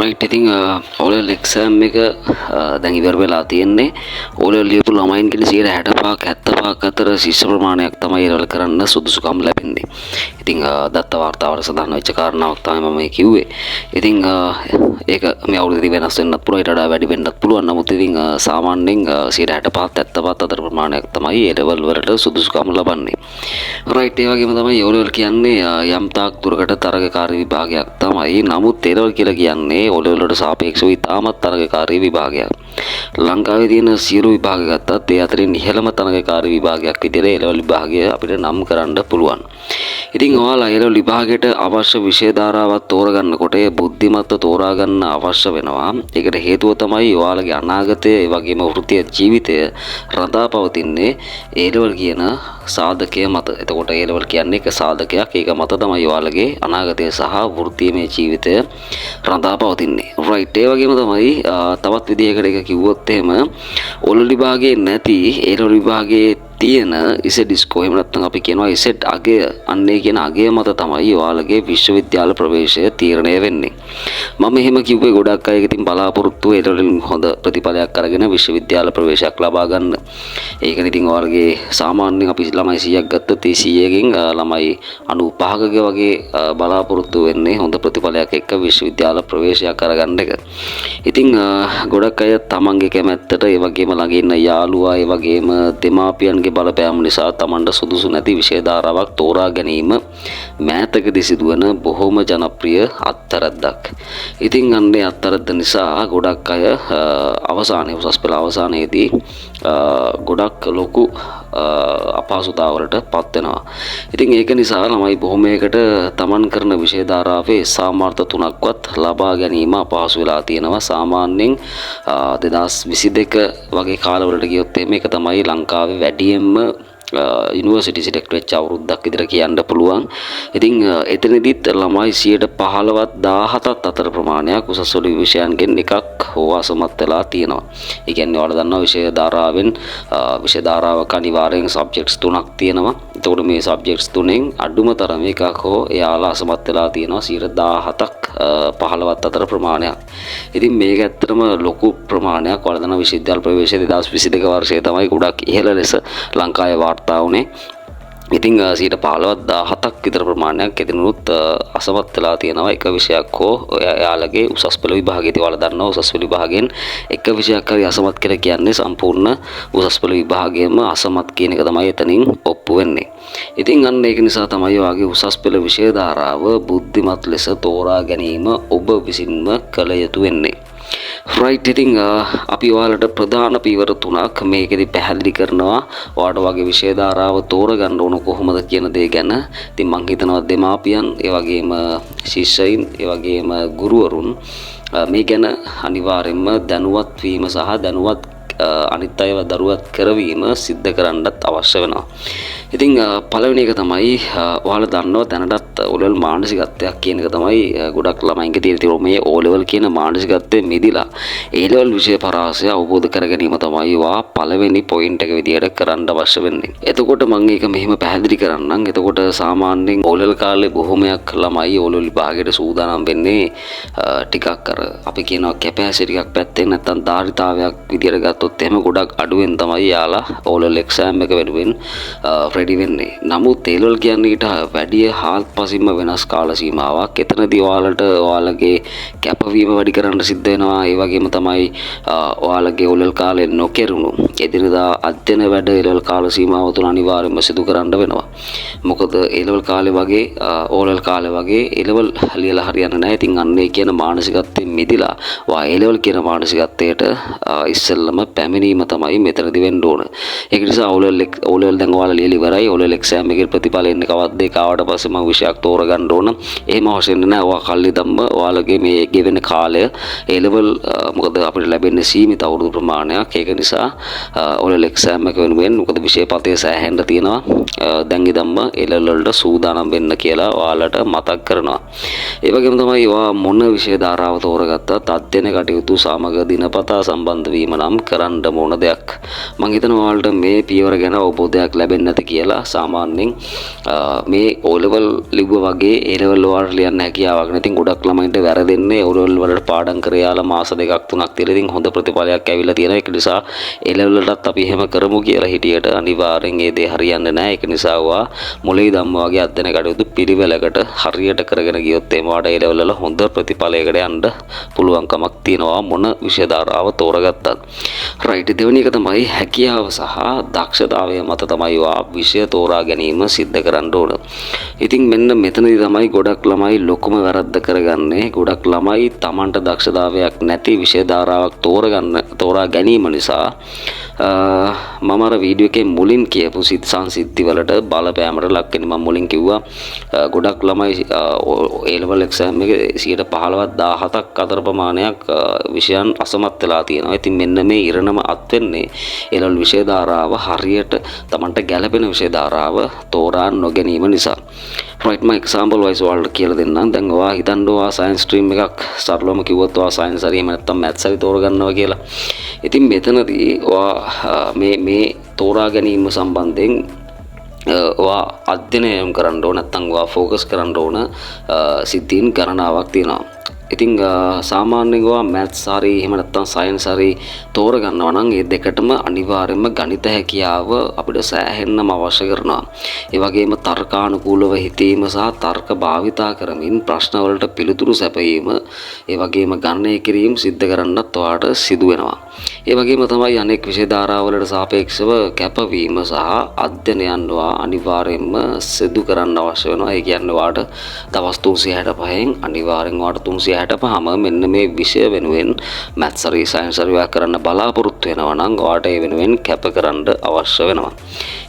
Right ඉතින් O level exam එක දැන් ඉවර වෙලා තියෙන්නේ. ඕලෙවල් ලියපු ළමයින්ගෙන් 65% 75% අතර ශිෂ්‍ය ප්‍රමාණයක් තමයි ඒවල කරන්න සුදුසුකම් ලැබෙන්නේ. ඉතින් දත්ත වාර්තාවල සඳහන් වෙච්ච කාරණාවක් තමයි මම මේ කිව්වේ. ඉතින් ඒක මේ අවුරුද්දේ වෙනස් වෙන්නත් පුළුවන්, ඊට වඩා වැඩි වෙන්නත් පුළුවන්. නමුත් ඉතින් සාමාන්‍යයෙන් 65% 75% අතර ප්‍රමාණයක් තමයි ඒ ලෙවල් වලට සුදුසුකම් ලබන්නේ. රයිට් ඒ වගේම තමයි ඕලෙවල් කියන්නේ යම් තාක් දුරකට තරගකාරී විභාගයක් තමයි. නමුත් ඒවල කියලා කියන්නේ ඕලෙවල් වලට සාපේක්ෂව ඉතාමත් තරගකාරී විභාගයක්. ලංකාවේ තියෙන සියලු විභාග ගත්තත් ඒ අතරින් ඉහළම තරගකාරී විභාගයක් විදිහට ඒ ලෙවල් විභාගය අපිට නම් කරන්න පුළුවන්. ඉතින් ඔයාලා ඒ ලෙවල් විභාගයට අවශ්‍ය විෂය ධාරාවක් තෝරගන්නකොට ඒ බුද්ධිමත්ව තෝරා ගන්න අවශ්‍ය වෙනවා. ඒකට හේතුව තමයි ඔයාලගේ අනාගතය ඒ වගේම වෘත්තීය ජීවිතය රඳා පවතින්නේ ඒ ලෙවල් කියන සාධකය මත. එතකොට ඒ ලෙවල් කියන්නේ එක සාධකයක්. ඒක මත තමයි ඔයාලගේ අනාගතය සහ වෘත්තීයමය ජීවිතය රඳා පවතින්නේ. රයිට් ඒ වගේම තමයි තවත් විදිහකට එක කිව්වොත් එහෙම ඕලෙවල් විභාගයේ නැති ඒ ලෙවල් විභාගයේ තියෙන ඉසෙට් ස්කෝර් එහෙම නැත්නම් අපි කියනවා ඉසෙට් අගය, අන්නේ කියන අගය මත තමයි ඔයාලගේ විශ්වවිද්‍යාල ප්‍රවේශය තීරණය වෙන්නේ. මම එහෙම කිව්වේ ගොඩක් අය ඉතින් බලාපොරොත්තු ඒ වලින් හොඳ ප්‍රතිඵලයක් අරගෙන විශ්වවිද්‍යාල ප්‍රවේශයක් ලබා ගන්න. ඒකනේ ඉතින් ඔයාලගේ සාමාන්‍යයෙන් අපි ළමයි 100ක් ගත්තොත් ඒ 100කින් ළමයි 95ක වගේ බලාපොරොත්තු වෙන්නේ හොඳ ප්‍රතිඵලයක් එක්ක විශ්වවිද්‍යාල ප්‍රවේශයක් අරගන්න එක. ඉතින් ගොඩක් අය තමන්ගේ කැමැත්තට ඒ වගේම ළඟ ඉන්න යාළුවා ඒ වගේම දෙමාපියන්ගේ බලපෑම නිසා තමන්ට සුදුසු නැති විෂය ධාරාවක් තෝරා ගැනීම මෑතකදී සිදුවන බොහොම ජනප්‍රිය අත්තරද්දක්. ඉතින් අන්නේ අත්තරද්ද නිසා ගොඩක් අය අවසානයේ උසස් පෙළ අවසානයේදී ගොඩක් ලොකු අපහසුතාවලට පත් වෙනවා. ඉතින් ඒක නිසා ළමයි බොහොමයකට තමන් කරන විෂය ධාරාවේ සාමාර්ථ 3ක්වත් ලබා ගැනීම අපහසු වෙලා තියෙනවා. සාමාන්‍යයෙන් 2022 වගේ කාලවලට ගියොත් මේක තමයි ලංකාවේ වැඩියෙන්ම යුනිවර්සිටි සිලෙක්ට් වෙච්ච අවුරුද්දක් විතර කියන්න පුළුවන්. ඉතින් එතනදිත් ළමයි 15ත් 17ත් අතර ප්‍රමාණයක් උසස් පෙළ විෂයන්ගෙන් එකක් හෝ අසමත් වෙලා තියෙනවා. ඒ කියන්නේ ඔයාලා දන්නවා විෂය ධාරාවෙන් විෂය ධාරාවක අනිවාර්යෙන් සබ්ජෙක්ට්ස් 3ක් තියෙනවා. එතකොට මේ සබ්ජෙක්ට්ස් තුනෙන් අඩුම තරමේ එකක් හෝ එයාලා අසමත් වෙලා තියෙනවා 17ක් 15ත් අතර ප්‍රමාණයක්. ඉතින් මේක ඇත්තටම ලොකු ප්‍රමාණයක්. ඔයාලා දන්නවා විශ්වවිද්‍යාල ප්‍රවේශය 2022 වර්ෂයේ තමයි ගොඩක් ඉහළ ලෙස ලංකාවේ වාර්තා වුණේ. ඉතින් 15ත් 17ක් විතර ප්‍රමාණයක් එදිනුත් අසමත් වෙලා තියෙනවා එක විෂයක් හෝ එයාලගේ උසස් පෙළ විභාගයේදී. ඔයාලා දන්නවා උසස් පෙළ විභාගයෙන් එක විෂයක් හරි අසමත් කියලා කියන්නේ සම්පූර්ණ උසස් පෙළ විභාගයේම අසමත් කියන එක තමයි එතනින් ඔප්පු වෙන්නේ. ඉතින් අන්න ඒක නිසා තමයි ඔයාගේ උසස් පෙළ විෂය ධාරාව බුද්ධිමත් ලෙස තෝරා ගැනීම ඔබ විසින්ම කළ යුතු වෙන්නේ. රයිට් ඉතින් අපි ඔයාලට ප්‍රධාන පීවර 3ක් මේකෙදි පැහැදිලි කරනවා. ඔයාලට වගේ විෂය ධාරාව තෝරගන්න ඕන කොහොමද කියන දේ ගැන. ඉතින් මම හිතනවා දෙමාපියන්, ඒ වගේම ශිෂ්‍යයින්, ඒ වගේම ගුරුවරුන් මේ ගැන අනිවාර්යයෙන්ම දැනුවත් වීම සහ දැනුවත් අනිත් අයව දරුවත් කරවීම සිද්ධ කරන්නත් අවශ්‍ය වෙනවා. ඉතින් පළවෙනි එක තමයි ඔයාලා දන්නවා දැනටත් ඕලෙවල් මානසිකත්වයක් කියන එක තමයි ගොඩක් ළමයින්ගේ තියෙන මේ ඕලෙවල් කියන මානසිකත්වයේ මිදිලා ඒ ලෙවල් විෂය පරාසය අවබෝධ කර ගැනීම තමයි වා පළවෙනි පොයින්ට් එක විදියට කරන්න අවශ්‍ය වෙන්නේ. එතකොට මම මේක මෙහෙම පැහැදිලි කරන්නම්. එතකොට සාමාන්‍යයෙන් ඕලෙවල් කාලේ බොහොමයක් ළමයි ඕලෙවල් විභාගයට සූදානම් වෙන්නේ ටිකක් අර අපි කියනවා කැපැසිටි එකක් පැත්තෙන් නැත්නම් ධාරිතාවයක් විදියට ගත්තොත් එහෙම ගොඩක් අඩුවෙන් තමයි යාලා ඕලෙවල් එක්සෑම් එක වෙනුවෙන් රෙඩි වෙන්නේ. නමුත් ඒ ලෙවල් කියන්නේ ඊට වැඩි හාත්පසින්ම වෙනස් කාල සීමාවක්. එතනදී ඔයාලගේ කැපවීම වැඩි කරන්න සිද්ධ වෙනවා. ඒ වගේම තමයි ඔයාලගේ ඕලෙවල් කාලේ නොකරුණු එදිනදා අධ්‍යයන වැඩ ඒ ලෙවල් කාල සීමාව තුළ අනිවාර්යයෙන්ම සිදු කරන්න වෙනවා. මොකද ඒ ලෙවල් කාලේ වගේ ඕලෙවල් කාලේ වගේ ඒ ලෙවල් ලියලා හරියන්නේ නැහැ. ඉතින් අන්නේ කියන මානසිකත්වයෙන් මිදිලා ඒ ලෙවල් කියන මානසිකත්වයට ඉස්සෙල්ලම පැමිණීම තමයි මෙතනදී වෙන්න ඕන. ඒක නිසා ඕලෙවල් දැන් ඔයාලා ලියලා ඉවරයි. ඕලෙවල් එක්සෑම් එකේ ප්‍රතිඵල එන්නේ කවද්ද? ඒක ආවට පස්සේ මම විෂයක් තෝරගන්න ඕන. එහෙම අවශ්‍ය නැහැ. ඔයා කල්ලි ධම්ම ඔයාලගේ මේ ගෙවෙන කාලය ඒ ලෙවල් මොකද අපිට ලැබෙන්නේ සීමිත අවුරුදු ප්‍රමාණයක්. ඒක නිසා ඕලෙවල් එක්සෑම් එක වෙනුවෙන් මොකද විෂය පතේ සෑහෙන්න තියෙනවා. දැන් ඉදම්ම ඒ ලෙවල් වලට සූදානම් වෙන්න කියලා ඔයාලට මතක් කරනවා. ඒ වගේම තමයි ඔයා මොන විෂය ධාරාව තෝරගත්තත් අධ්‍යයන කටයුතු සමග දිනපතා සම්බන්ධ වීම නම් කරන්න ඕන දෙයක්. මම හිතනවා ඔයාලට මේ පියවර ගැන අවබෝධයක් ලැබෙන්නේ නැති කියලා. සාමාන්‍යයෙන් මේ O level ලිව්වා වගේ A level වලට ලියන්න හැකියාවක් නැති ගොඩක් ළමයින්ට වැරදෙන්නේ O level වලට පාඩම් කර යාලා මාස දෙකක් තුනක් තියලා ඉතින් හොඳ ප්‍රතිඵලයක් ඇවිල්ලා තියෙනවා. ඒක නිසා A level වලටත් අපි එහෙම කරමු කියලා හිටියට අනිවාර්යෙන් ඒ දේ හරියන්නේ නැහැ. ඒක නිසා ඔයා මොලේ ධම්ම වගේ අධ්‍යයන කටයුතු පිළිවෙලකට හරියට කරගෙන ගියොත් එimhe වාට A level වල හොඳ ප්‍රතිඵලයකට යන්න පුළුවන්කමක් තියෙනවා මොන විෂය ධාරාව තෝරගත්තත්. රයිට්. දෙවෙනි එක තමයි හැකියාව සහ දක්ෂතාවය මත තමයි ඔයා විෂය තෝරා ගැනීම සිද්ධ කරන්න ඕන. ඉතින් මෙන්න මෙතනදී තමයි ගොඩක් ළමයි ලොකුම වැරද්ද කරගන්නේ. ගොඩක් ළමයි Tamanට දක්ෂතාවයක් නැති විෂය ධාරාවක් තෝරා ගැනීම නිසා මම අර වීඩියෝ එකේ මුලින් කියපු සිත් සංසිද්ධි වලට බලපෑමට ලක් වෙන්නේ. මම මුලින් කිව්වා ගොඩක් ළමයි A level exam එකේ 15ක් 17ක් අතර ප්‍රමාණයක් විෂයන් අසමත් වෙලා තියෙනවා. ඉතින් මෙන්න මේ ඉරණම අත් වෙන්නේ A level විෂය ධාරාව හරියට Tamanට ගැළපෙන විෂය ධාරාව තෝරා නොගැනීම නිසා. right මම example wise ඔයාලට කියලා දෙන්නම්. දැන් ඔයා හිතන්න ඔයා science stream එකක් සරලවම කිව්වොත් ඔයා science හරි එහෙම නැත්නම් maths හරි තෝරගන්නවා කියලා. ඉතින් මෙතනදී ඔයා මේ තෝරා ගැනීම සම්බන්ධයෙන් ඔයා අධ්‍යයනය කරන්න ඕන නැත්නම් ඔයා ફોකස් කරන්න ඕන සිද්ධීන් ගණනාවක් තියෙනවා. ඉතින් සාමාන්‍යයෙන් ඔයා maths හරි එහෙම නැත්නම් science හරි තෝරගන්නවා නම් මේ දෙකටම අනිවාර්යයෙන්ම ගණිත හැකියාව අපිට සෑහෙන්නම අවශ්‍ය කරනවා. ඒ වගේම තර්කානුකූලව හිතීම සහ තර්ක භාවිතා කරමින් ප්‍රශ්න වලට පිළිතුරු සැපයීම, ඒ වගේම ගණනය කිරීම සිද්ධ කරන්නත් ඔයාට සිදු වෙනවා. ඒ වගේම තමයි අනෙක් විෂය ධාරාවලට සාපේක්ෂව කැපවීම සහ අධ්‍යයනයන් අනිවාර්යයෙන්ම සිදු කරන්න අවශ්‍ය වෙනවා. ඒ කියන්නේ ඔයාට දවස් 365න් අනිවාර්යෙන් ඔයාට 365ම මෙන්න මේ විෂය වෙනුවෙන් maths හරි science හරි ඔයා කරන්න බලාපොරොත්තු වෙනවා නම් ඔයාට ඒ වෙනුවෙන් කැප කරන්න අවශ්‍ය වෙනවා.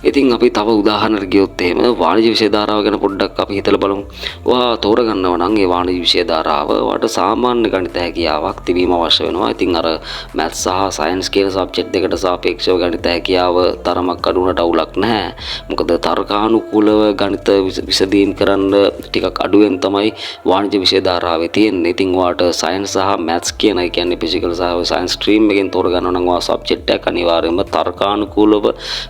ඉතින් අපි තව උදාහරණයක් ගියොත් එහෙම වාණිජ්‍ය විෂය ධාරාව ගැන පොඩ්ඩක් අපි හිතලා බලමු. ඔයා තෝරගන්නවා නම් ඒ වාණිජ්‍ය විෂය ධාරාව ඔයාට සාමාන්‍ය ගණිත හැකියාවක් තිබීම අවශ්‍ය වෙනවා. ඉතින් අර maths සහ science කියන සබ්ජෙක්ට් දෙකට සාපේක්ෂව ගණිත හැකියාව තරමක් අඩු වුණට අවුලක් නැහැ. මොකද තර්කානුකූලව ගණිත විසඳීම් කරන්න ටිකක් අඩුවෙන් තමයි වාණිජ්‍ය විෂය ධාරාවේ තියෙන්නේ. ඉතින් ඔයාට science සහ maths කියන ඒ කියන්නේ physical සහ science stream එකෙන් තෝරගන්නවා නම් ඔයා සබ්ජෙක්ට් එකක් අනිවාර්යයෙන්ම තර්කානුකූලව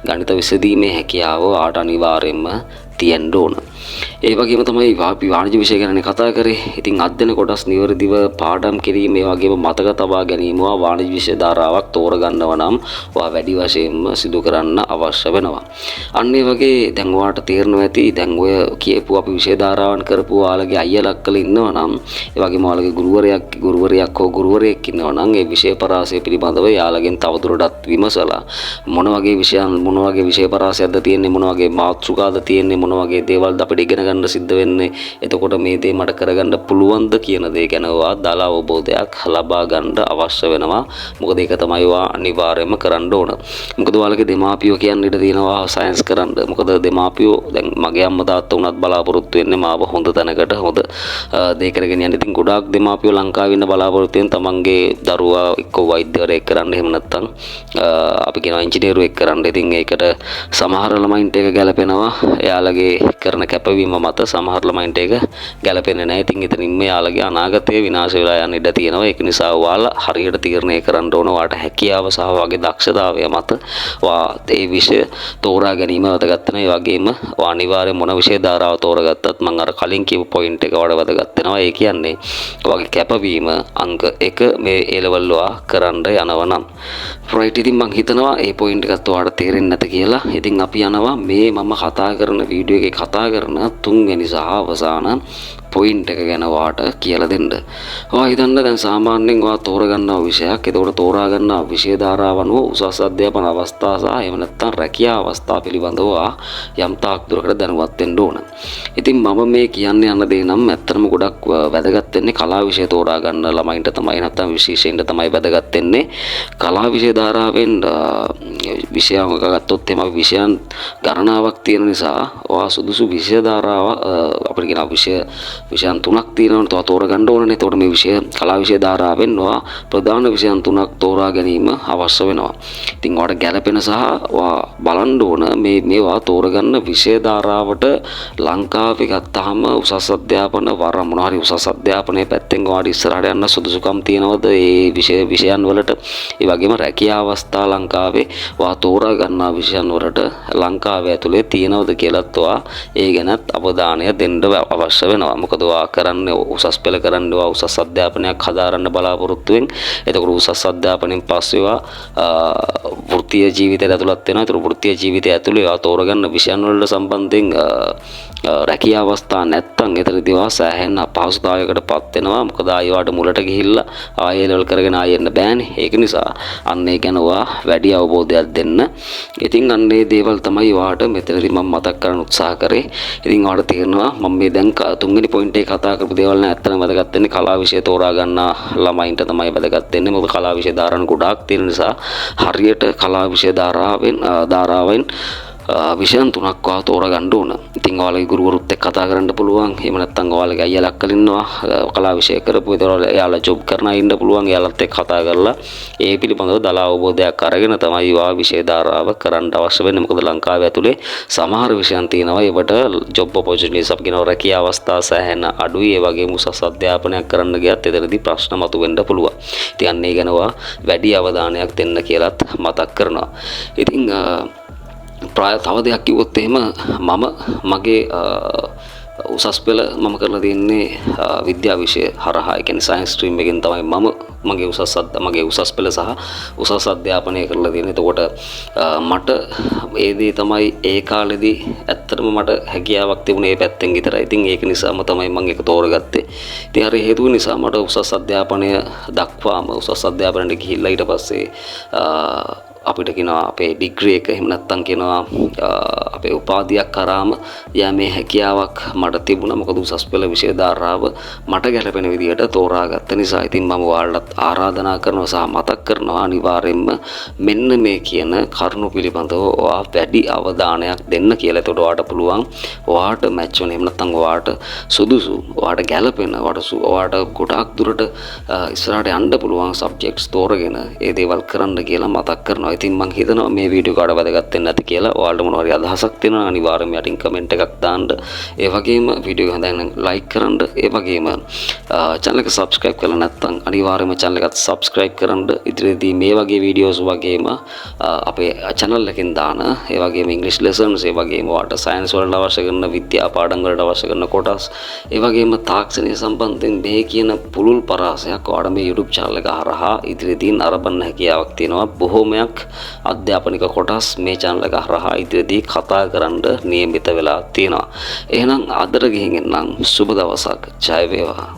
ගණිත විසඳීමේ හැකියාව ඔයාට අනිවාර්යයෙන්ම තියෙන්න ඕන. ඒ වගේම තමයි අපි වාණිජ්‍ය විෂය ගැන කතා කරේ. ඉතින් අධ්‍යයන කොටස් නිවැරදිව පාඩම් කිරීම, ඒ වගේම මතක තබා ගැනීම වාණිජ්‍ය විෂය ධාරාවක් තෝරගන්නවා නම් ඔයා වැඩි වශයෙන්ම සිදු කරන්න අවශ්‍ය වෙනවා. අන්න ඒ වගේ දැන් ඔයාට තේරෙනවා ඇති දැන් ඔය කියපු අපි විෂය ධාරාවන් කරපු ඔයාලගේ අයියලා අක්කලා ඉන්නවා නම්, ඒ වගේම ඔයාලගේ ගුරුවරයෙක් හෝ ගුරුවරියක් ඉන්නවා නම් ඒ විෂය පරාසය පිළිබඳව යාළගෙන් තවදුරටත් විමසලා මොන වගේ විෂය පරාසයක්ද තියෙන්නේ, මොන වගේ මාතෘකාද තියෙන්නේ, මොන වගේ දේවල්ද අපිට ඉගෙන ගන්න සිද්ධ වෙන්නේ, එතකොට මේ දේ මට කරගන්න පුළුවන්ද කියන දේ ගැන ඔයා දල අවබෝධයක් ලබා ගන්න අවශ්‍ය වෙනවා. මොකද ඒක තමයි ඔයා අනිවාර්යයෙන්ම කරන්න ඕන. මොකද ඔයාලගේ දෙමාපියෝ කියන්නේ ඉඳ තියෙනවා සයන්ස් කරන්න. මොකද දෙමාපියෝ දැන් මගේ අම්මා තාත්තා උනත් බලාපොරොත්තු වෙන්නේ මාව හොඳ තැනකට හොඳ දේ කරගෙන යන්න. ඉතින් ගොඩාක් දෙමාපියෝ ලංකාවේ ඉන්න බලාපොරොත්තු වෙන තමන්ගේ දරුවා එක්ක වෛද්‍යවරයෙක් කරන්න, එහෙම නැත්නම් අපි කියනවා ඉංජිනේරුවෙක් කරන්න. ඉතින් ඒකට සමහර ළමයින්ට ඒක ගැලපෙනවා. එයාලගේ කරන කැපවීම මත සමහර ළමයින්ට ඒක ගැලපෙන්නේ නැහැ. ඉතින් එතනින් මෙයාලගේ අනාගතය විනාශ වෙලා යන්න ඉඩ තියෙනවා. ඒක නිසා ඔයාලා හරියට තීරණය කරන්න ඕන ඔයාට හැකියාව සහ ඔයාගේ දක්ෂතාවය මත ඔයා ඒ විෂය තෝරා ගැනීම වැදගත් වෙනවා. ඒ වගේම ඔයා අනිවාර්යයෙන් මොන විෂය ධාරාව තෝරගත්තත් මම අර කලින් කියපු පොයින්ට් එක වඩා වැදගත් වෙනවා. ඒ කියන්නේ ඔයාගේ කැපවීම අංක 1 මේ A level ඔයා කරන්න යනවා නම් right. ඉතින් මම හිතනවා මේ පොයින්ට් එකත් ඔයාට තේරෙන්නේ නැත කියලා. ඉතින් අපි යනවා මේ මම කතා කරන වීඩියෝ එකේ කතා කරන තුන්වෙනි සහ අවසාන පොයින්ට් එක ගැන වාට කියලා දෙන්න. ඔයා හිතන්න දැන් සාමාන්‍යයෙන් ඔයා තෝරගන්නා විෂයක්, ඒකට තෝරා ගන්නා විෂය ධාරාව අනුව උසස් අධ්‍යාපන අවස්ථා සහ එහෙම නැත්නම් රැකියා අවස්ථා පිළිබඳව යම් තාක් දුරකට දැනුවත් වෙන්න ඕන. ඉතින් මම මේ කියන්නේ යන දේ නම් ඇත්තටම ගොඩක් වැදගත් වෙන්නේ කලා විෂය තෝරා ගන්න ළමයින්ට තමයි, නැත්නම් විශේෂයෙන්ට තමයි වැදගත් වෙන්නේ. කලා විෂය ධාරාවෙන් විෂයයක් ගත්තොත් එහෙම විෂයන් ගණනාවක් තියෙන නිසා ඔයා සුදුසු විෂය ධාරාව අපිට කියන විෂයන් 3ක් තියෙනවා. තව තෝරගන්න ඕනනේ. එතකොට මේ කලා විෂය ධාරාවෙන් ඔයා ප්‍රධාන විෂයන් 3ක් තෝරා ගැනීම අවශ්‍ය වෙනවා. ඉතින් ඔයාට ගැළපෙන සහ ඔයා බලන්න ඕන මේවා තෝරගන්න විෂය ධාරාවට ලංකාවේ ගත්තාම උසස් අධ්‍යාපන වර මොනවා හරි උසස් අධ්‍යාපනයේ පැත්තෙන් ඔයාට ඉස්සරහට යන්න සුදුසුකම් තියෙනවද ඒ විෂයන් වලට? ඒ වගේම රැකියා අවස්ථා ලංකාවේ ඔයා තෝරා ගන්නා විෂයන් වලට ලංකාවේ ඇතුලේ තියෙනවද කියලාත් ඔයා ඒ ගැනත් අවධානය දෙන්න අවශ්‍ය වෙනවා. මොකද ඔයා කරන්නේ උසස් පෙළ කරන්නේ ඔයා උසස් අධ්‍යාපනයක් හදාරන්න බලාපොරොත්තු වෙන. එතකොට උසස් අධ්‍යාපනයෙන් පස්සේ ඔයා වෘත්තීය ජීවිතයට ඇතුළත් වෙනවා. ඒතර වෘත්තීය ජීවිතය ඇතුලේ ඔයා තෝරගන්න විෂයන් වලට සම්බන්ධයෙන් රැකියා අවස්ථා නැත්තම් එතනදී ඔයා සෑහෙන අපහසුතාවයකටපත් වෙනවා. මොකද ආයෙත් මුලට ගිහිල්ලා ආයෙ ලෙවල් කරගෙන ආයෙ එන්න බෑනේ. ඒක නිසා අන්න ඒ ගැන ඔයා වැඩි අවබෝධයක් දෙන්න. ඉතින් අන්න ඒ දේවල් තමයි ඔයාට මෙතනදී මම මතක් කරන්න උත්සාහ කරේ. ඉතින් ඔයාට තේරෙනවා මම මේ දැන් තුන්වෙනි පොයින්ට් එක කතා කරපු දේවල් නෑ. ඇත්තටම වැදගත් වෙන්නේ කලා විෂය තෝරා ගන්න ළමයින්ට තමයි වැදගත් වෙන්නේ. මොකද කලා විෂය ධාරණ ගොඩාක් තියෙන නිසා හරියට කලා විෂය ධාරාවෙන් විෂයන් 3ක් ඔයා තෝරගන්න ඕන. ඉතින් ඔයාලගේ ගුරුවරුත් එක්ක කතා කරන්න පුළුවන්. එහෙම නැත්නම් ඔයාලගේ අයියලා අක්කලා ඉන්නවා කලා විෂය කරපු. ඒතර එයාලා ජොබ් කරන අය ඉන්න පුළුවන්. එයාලත් එක්ක කතා කරලා ඒ පිළිබඳව දල අවබෝධයක් අරගෙන තමයි ඔයා විෂය ධාරාව කරන්න අවශ්‍ය වෙන්නේ. මොකද ලංකාවේ ඇතුලේ සමහර විෂයන් තියෙනවා. ඒවට ජොබ් ඔපොචුනිටිස් අපි කියනවා රැකියා අවස්ථා සෑහෙන අඩුයි. ඒ වගේම උසස් අධ්‍යාපනයක් කරන්න ගියත් එතනදී ප්‍රශ්න මතුවෙන්න පුළුවන්. ඉතින් අන්න ඒ ගැන ඔයා වැඩි අවධානයක් දෙන්න කියලාත් මතක් කරනවා. ඉතින් තව දෙයක් කිව්වොත් එහෙම මගේ උසස් පෙළ මම කරලා තියෙන්නේ විද්‍යා විෂය හරහා. ඒ කියන්නේ සයන්ස් ස්ට්‍රීම් එකෙන් තමයි මගේ උසස් පෙළ සහ උසස් අධ්‍යාපනය කරලා තියෙන්නේ. එතකොට මට ඒ දේ තමයි ඒ කාලෙදී ඇත්තටම මට හැකියාවක් තිබුණේ ඒ පැත්තෙන් විතරයි. ඉතින් ඒක නිසාම තමයි මම ඒක තෝරගත්තේ. ඉතින් අර හේතුව නිසා මට උසස් අධ්‍යාපනය දක්වාම උසස් අධ්‍යාපනයට ගිහිල්ලා ඊට පස්සේ අපිට කියනවා අපේ ඩිග්‍රී එක එහෙම නැත්නම් කියනවා අපේ උපාධියක් කරාම යෑමේ හැකියාවක් මට තිබුණා. මොකද උසස් පෙළ විෂය ධාරාව මට ගැලපෙන විදිහට තෝරාගත්ත නිසා. ඉතින් මම ඔයාලට ආරාධනා කරනවා සහ මතක් කරනවා අනිවාර්යයෙන්ම මෙන්න මේ කියන කරුණු පිළිබඳව ඔයා වැඩි අවධානයක් දෙන්න කියලා. එතකොට ඔයාට පුළුවන් ඔයාට මැච් වෙන එහෙම නැත්නම් ඔයාට සුදුසු ඔයාට ගැලපෙන ඔයාට ගොඩාක් දුරට ඉස්සරහට යන්න පුළුවන් සබ්ජෙක්ට්ස් තෝරගෙන ඒ දේවල් කරන්න කියලා මතක් කරනවා. ඉතින් මම හිතනවා මේ වීඩියෝ කාඩ වැදගත් වෙන්න ඇති කියලා. ඔයාලට මොනවා හරි අදහසක් තියෙනවා අනිවාර්යයෙන්ම යටින් කමෙන්ට් එකක් දාන්න. ඒ වගේම වීඩියෝ එක හොඳයි නම් ලයික් කරන්න. ඒ වගේම channel එක subscribe කරලා නැත්නම් අනිවාර්යයෙන්ම channel එකත් subscribe කරන්න. ඉදිරියේදී මේ වගේ වීඩියෝස් වගේම අපේ channel එකෙන් දාන ඒ වගේම English lessons ඒ වගේම ඔයාලට science වලට අවශ්‍ය කරන විද්‍යා පාඩම් වලට අවශ්‍ය කරන කොටස් ඒ වගේම තාක්ෂණය සම්බන්ධයෙන් මේ කියන පුළුල් පරාසයක් ඔයාලට මේ YouTube channel එක හරහා ඉදිරියේදී නරඹන්න හැකියාවක් තියෙනවා. බොහෝමයක් අධ්‍යාපනික කොටස් මේ channel එක හරහා ඉදිරියේදී කතා කරන්න නියමිත වෙලා තියෙනවා. එහෙනම් අදට ගිහින් එන්නම්. සුබ දවසක්. ජය වේවා.